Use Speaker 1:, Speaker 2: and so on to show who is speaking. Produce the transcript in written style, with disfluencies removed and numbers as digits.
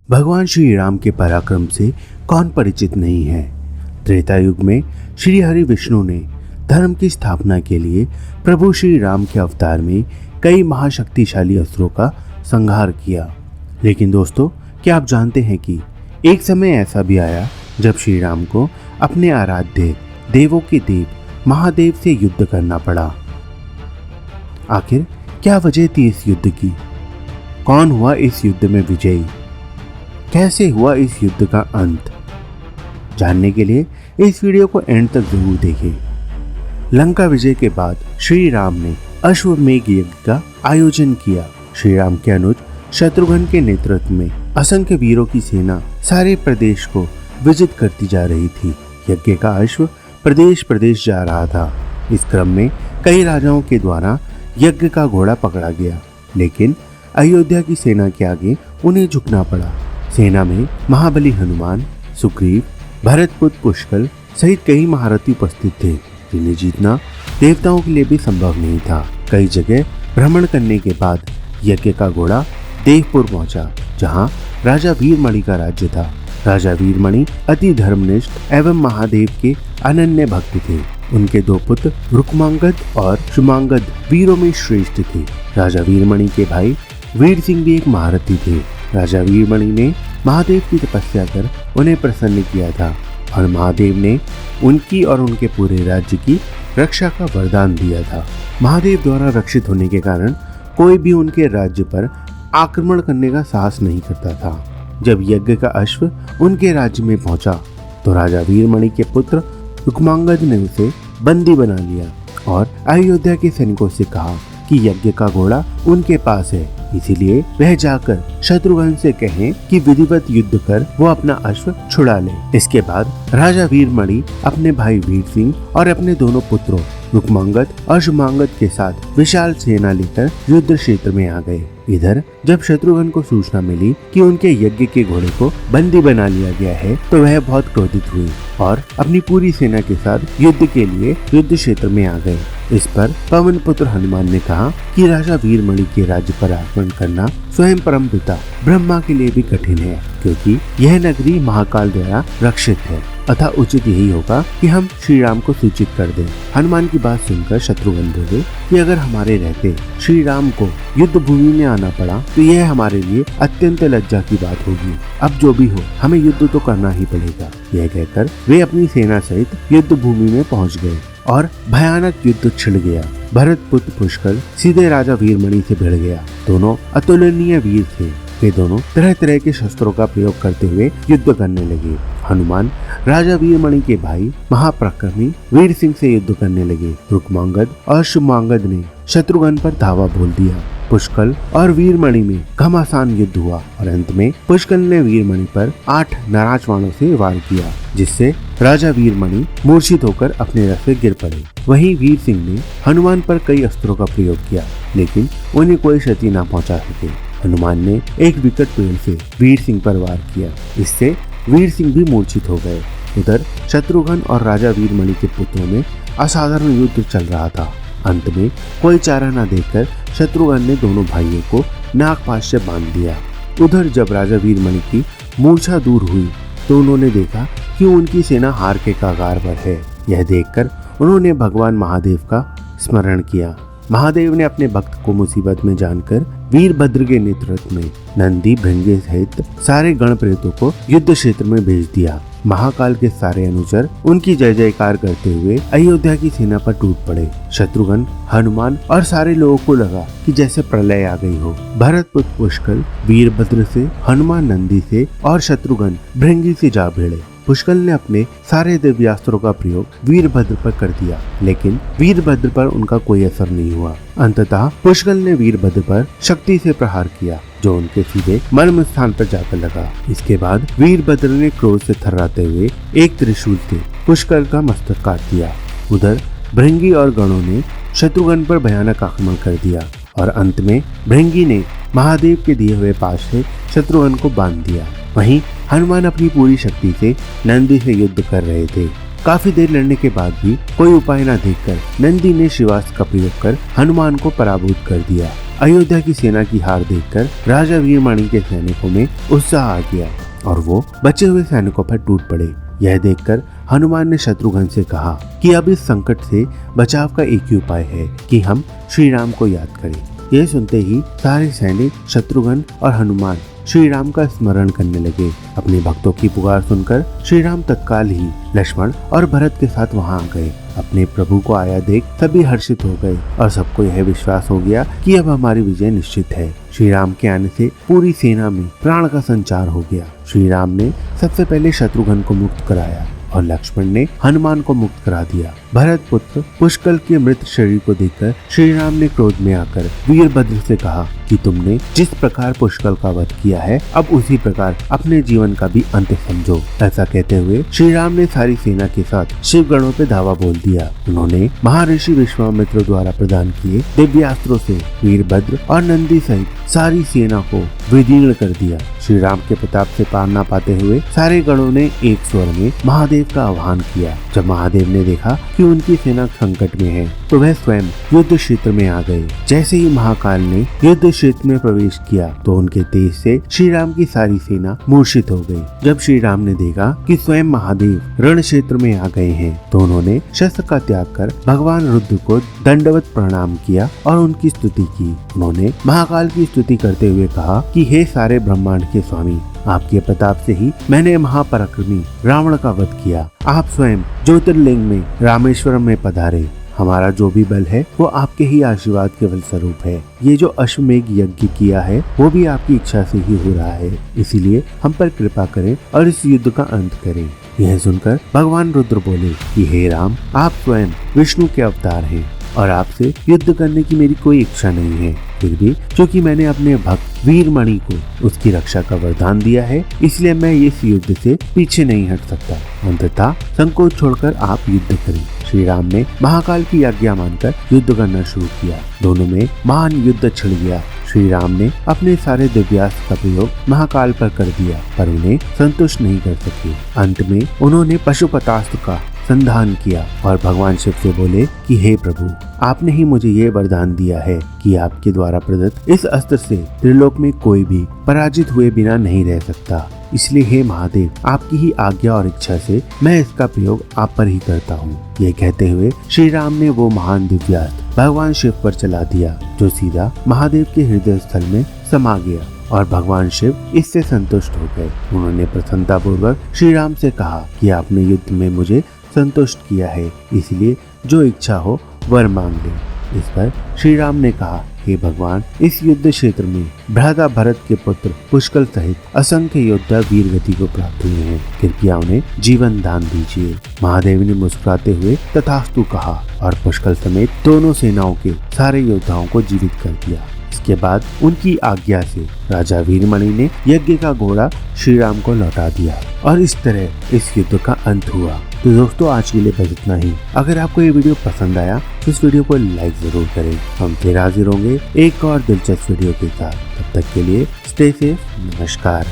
Speaker 1: भगवान श्री राम के पराक्रम से कौन परिचित नहीं है। त्रेता युग में श्री हरि विष्णु ने धर्म की स्थापना के लिए प्रभु श्री राम के अवतार में कई महाशक्तिशाली अस्त्रों का संहार किया। लेकिन दोस्तों, क्या आप जानते हैं कि एक समय ऐसा भी आया जब श्री राम को अपने आराध्य देवों के देव महादेव से युद्ध करना पड़ा। आखिर क्या वजह थी इस युद्ध की? कौन हुआ इस युद्ध में विजयी? कैसे हुआ इस युद्ध का अंत? जानने के लिए इस वीडियो को एंड तक जरूर देखें। लंका विजय के बाद श्री राम ने अश्वमेघ यज्ञ का आयोजन किया। श्री राम के अनुज शत्रुघ्न के नेतृत्व में असंख्य वीरों की सेना सारे प्रदेश को विजित करती जा रही थी। यज्ञ का अश्व प्रदेश प्रदेश जा रहा था। इस क्रम में कई राजाओं के द्वारा यज्ञ का घोड़ा पकड़ा गया, लेकिन अयोध्या की सेना के आगे उन्हें झुकना पड़ा। सेना में महाबली हनुमान, सुग्रीव, भरतपुत्र पुष्कल सहित कई महारथी उपस्थित थे, जिन्हें जीतना देवताओं के लिए भी संभव नहीं था। कई जगह भ्रमण करने के बाद यज्ञ का घोड़ा देवपुर पहुंचा, जहां राजा वीरमणि का राज्य था। राजा वीरमणि अति धर्मनिष्ठ एवं महादेव के अनन्य भक्त थे। उनके दो पुत्र रुक्मांगद और शुमांगद वीरों में श्रेष्ठ थे। राजा वीरमणि के भाई वीर सिंह भी एक महारथी थे। राजा वीरमणि ने महादेव की तपस्या कर उन्हें प्रसन्न किया था और महादेव ने उनकी और उनके पूरे राज्य की रक्षा का वरदान दिया था। महादेव द्वारा रक्षित होने के कारण कोई भी उनके राज्य पर आक्रमण करने का साहस नहीं करता था। जब यज्ञ का अश्व उनके राज्य में पहुंचा तो राजा वीरमणि के पुत्र रुक्मांगद ने उसे बंदी बना लिया और अयोध्या के सैनिकों से कहा कि यज्ञ का घोड़ा उनके पास है, इसीलिए वह जाकर शत्रुघ्न से कहें कि विधिवत युद्ध कर वो अपना अश्व छुड़ा ले। इसके बाद राजा वीरमणि अपने भाई वीर सिंह और अपने दोनों पुत्रों रुक्मांगद और शुमांगद के साथ विशाल सेना लेकर युद्ध क्षेत्र में आ गए। इधर जब शत्रुघ्न को सूचना मिली कि उनके यज्ञ के घोड़े को बंदी बना लिया गया है, तो वह बहुत क्रोधित हुई और अपनी पूरी सेना के साथ युद्ध के लिए युद्ध क्षेत्र में आ गए। इस पर पवन पुत्र हनुमान ने कहा कि राजा वीरमणि के राज्य पर आक्रमण करना स्वयं परम पिता ब्रह्मा के लिए भी कठिन है, क्योंकि यह नगरी महाकाल द्वारा रक्षित है। अतः उचित यही होगा कि हम श्री राम को सूचित कर दें। हनुमान की बात सुनकर शत्रुघ्न बोले कि अगर हमारे रहते श्री राम को युद्ध भूमि में आना पड़ा तो यह हमारे लिए अत्यंत लज्जा की बात होगी। अब जो भी हो, हमें युद्ध तो करना ही पड़ेगा। यह कहकर वे अपनी सेना सहित युद्ध भूमि में पहुंच गए और भयानक युद्ध छिड़ गया। भरतपुत्र पुष्कल सीधे राजा वीरमणि से भिड़ गया। दोनों अतुलनीय वीर थे। वे दोनों तरह तरह के शस्त्रों का प्रयोग करते हुए युद्ध करने लगे। हनुमान राजा वीरमणि के भाई महापराक्रमी वीर सिंह से युद्ध करने लगे। रुक्मांगद और शुमांगद ने शत्रुघ्न पर धावा बोल दिया। पुष्कल और वीरमणि में घमासान युद्ध हुआ और अंत में पुष्कल ने वीरमणि पर 8 नाराज बाणों से वार किया, जिससे राजा वीरमणि मूर्छित होकर अपने रथ से गिर पड़े। वहीं वीर सिंह ने हनुमान पर कई अस्त्रों का प्रयोग किया, लेकिन उन्हें कोई क्षति न पहुंचा सके। हनुमान ने एक विकट पेड़ से वीर सिंह पर वार किया, इससे वीर सिंह भी मूर्छित हो गए। उधर शत्रुघ्न और राजा वीरमणि के पुत्रों में असाधारण युद्ध चल रहा था। अंत में कोई चारा न देखकर शत्रुघ्न ने दोनों भाइयों को नागपाश से बांध दिया। उधर जब राजा वीरमणि की मूर्छा दूर हुई तो उन्होंने देखा कि उनकी सेना हार के कगार पर है। यह देखकर उन्होंने भगवान महादेव का स्मरण किया। महादेव ने अपने भक्त को मुसीबत में जानकर वीरभद्र के नेतृत्व में नंदी, भृंगी सहित सारे गण प्रेतों को युद्ध क्षेत्र में भेज दिया। महाकाल के सारे अनुचर उनकी जय जयकार करते हुए अयोध्या की सेना पर टूट पड़े। शत्रुघ्न, हनुमान और सारे लोगों को लगा कि जैसे प्रलय आ गई हो। भरतपुत्र पुष्कल वीरभद्र से, हनुमान नंदी से और शत्रुघ्न भृंगी से जा भिड़े। पुष्कल ने अपने सारे दिव्यास्त्रों का प्रयोग वीरभद्र पर कर दिया, लेकिन वीरभद्र पर उनका कोई असर नहीं हुआ। अंततः पुष्कल ने वीरभद्र पर शक्ति से प्रहार किया, जो उनके सीधे मर्म स्थान पर जाकर लगा। इसके बाद वीरभद्र ने क्रोध से थर्राते हुए एक त्रिशूल से पुष्कल का मस्तक काट दिया। उधर भृंगी और गणों ने शत्रुघ्न पर भयानक आक्रमण कर दिया और अंत में भृंगी ने महादेव के दिए हुए पाश से शत्रुघ्न को बांध दिया। वहीं हनुमान अपनी पूरी शक्ति से नंदी से युद्ध कर रहे थे। काफी देर लड़ने के बाद भी कोई उपाय न देखकर नंदी ने शिवास्त्र का प्रयोग कर हनुमान को पराभूत कर दिया। अयोध्या की सेना की हार देखकर राजा वीरमणि के सैनिकों में उत्साह आ गया और वो बचे हुए सैनिकों पर टूट पड़े। यह देखकर हनुमान ने शत्रुघ्न से कहा कि अब इस संकट से बचाव का एक ही उपाय है कि हम श्री राम को याद करें। यह सुनते ही सारे सैनिक शत्रुघ्न और हनुमान श्री राम का स्मरण करने लगे। अपने भक्तों की पुकार सुनकर श्री राम तत्काल ही लक्ष्मण और भरत के साथ वहां आ गए। अपने प्रभु को आया देख सभी हर्षित हो गए और सबको यह विश्वास हो गया कि अब हमारी विजय निश्चित है। श्री राम के आने से पूरी सेना में प्राण का संचार हो गया। श्री राम ने सबसे पहले शत्रुघ्न को मुक्त कराया और लक्ष्मण ने हनुमान को मुक्त करा दिया। भरत पुत्र पुष्कल के मृत शरीर को देखकर श्री राम ने क्रोध में आकर वीरभद्र से कहा कि तुमने जिस प्रकार पुष्कल का वध किया है अब उसी प्रकार अपने जीवन का भी अंत समझो। ऐसा कहते हुए श्री राम ने सारी सेना के साथ शिवगणों पे धावा बोल दिया। उन्होंने महर्षि विश्वामित्र द्वारा प्रदान किए दिव्यास्त्रों से वीरभद्र और नंदी सहित सारी सेना को विदीर्ण कर दिया। श्री राम के प्रताप से पार न पाते हुए सारे गणों ने एक स्वर में महादेव का आह्वान किया। जब महादेव ने देखा कि उनकी सेना संकट में है तो वह स्वयं युद्ध क्षेत्र में आ गए। जैसे ही महाकाल ने युद्ध क्षेत्र में प्रवेश किया तो उनके तेज से श्री राम की सारी सेना मूर्छित हो गई। जब श्री राम ने देखा कि स्वयं महादेव रण क्षेत्र में आ गए हैं तो उन्होंने शस्त्र का त्याग कर भगवान रुद्र को दंडवत प्रणाम किया और उनकी स्तुति की। उन्होंने महाकाल की स्तुति करते हुए कहा कि हे सारे ब्रह्मांड के स्वामी, आपके प्रताप से ही मैंने महापराक्रमी रावण का वध किया। आप स्वयं ज्योतिर्लिंग में रामेश्वरम में पधारे। हमारा जो भी बल है वो आपके ही आशीर्वाद के फल स्वरूप है। ये जो अश्वमेघ यज्ञ किया है वो भी आपकी इच्छा से ही हो रहा है, इसीलिए हम पर कृपा करें और इस युद्ध का अंत करें। यह सुनकर भगवान रुद्र बोले कि हे राम, आप स्वयं विष्णु के अवतार हैं और आपसे युद्ध करने की मेरी कोई इच्छा नहीं है। फिर भी क्योंकि मैंने अपने भक्त वीरमणि को उसकी रक्षा का वरदान दिया है इसलिए मैं इस युद्ध से पीछे नहीं हट सकता। अंततः संकोच छोड़कर आप युद्ध करें। श्री राम ने महाकाल की आज्ञा मानकर युद्ध करना शुरू किया। दोनों में महान युद्ध छिड़ गया। श्री राम ने अपने सारे दिव्यास्त्र का प्रयोग महाकाल पर कर दिया पर उन्हें संतुष्ट नहीं कर सके। अंत में उन्होंने पशुपतास्त्र का संधान किया और भगवान शिव से बोले कि हे प्रभु, आपने ही मुझे ये वरदान दिया है कि आपके द्वारा प्रदत्त इस अस्त्र से त्रिलोक में कोई भी पराजित हुए बिना नहीं रह सकता। इसलिए हे महादेव, आपकी ही आज्ञा और इच्छा से मैं इसका प्रयोग आप पर ही करता हूँ। ये कहते हुए श्री राम ने वो महान दिव्यास्त्र भगवान शिव पर चला दिया जो सीधा महादेव के हृदय स्थल में समा गया और भगवान शिव इससे संतुष्ट हो गए। उन्होंने प्रसन्नता पूर्वक श्री राम से कहा कि आपने युद्ध में मुझे संतुष्ट किया है, इसलिए जो इच्छा हो वर मांग ले। इस पर श्री राम ने कहा, हे भगवान, इस युद्ध क्षेत्र में भ्राता भरत के पुत्र पुष्कल सहित असंख्य योद्धा वीर गति को प्राप्त हुए हैं, कृपया उन्हें जीवन दान दीजिए। महादेव ने मुस्कुराते हुए तथास्तु कहा और पुष्कल समेत दोनों सेनाओं के सारे योद्धाओं को जीवित कर दिया। इसके बाद उनकी आज्ञा से राजा वीरमणि ने यज्ञ का घोड़ा श्री राम को लौटा दिया और इस तरह इस युद्ध का अंत हुआ। तो दोस्तों, आज के लिए बस इतना ही। अगर आपको ये वीडियो पसंद आया तो इस वीडियो को लाइक जरूर करें। हम फिर हाजिर होंगे एक और दिलचस्प वीडियो के साथ। तब तक के लिए स्टे सेफ। नमस्कार।